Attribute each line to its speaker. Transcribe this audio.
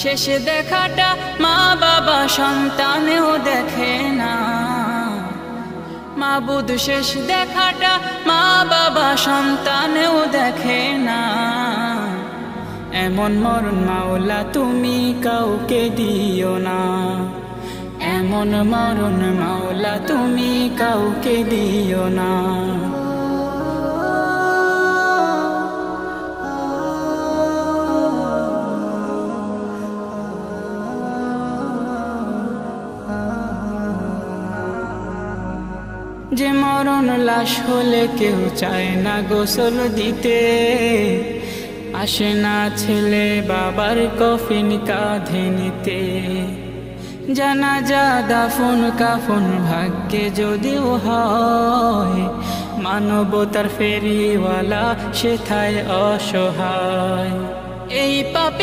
Speaker 1: শেষে দেখাটা মা বাবা সন্তানেও দেখে না। মাবুদ শেষ দেখাটা মা বাবা সন্তানেও দেখে না। এমন মরণ মাওলা তুমি কাউকে দিও না। এমন মরণ মাওলা তুমি কাউকে দিও না। যে মরণ লাশ হলে কেউ চায় না গোসল দিতে, আসে না ছেলে বাবার কফিন কাঁধে নিতে। জানাজা দাফন কাফন ভাগ্যে যদিও হয়, মানবতার ফেরিওয়ালা সেথায় অসহায়। এই পাপী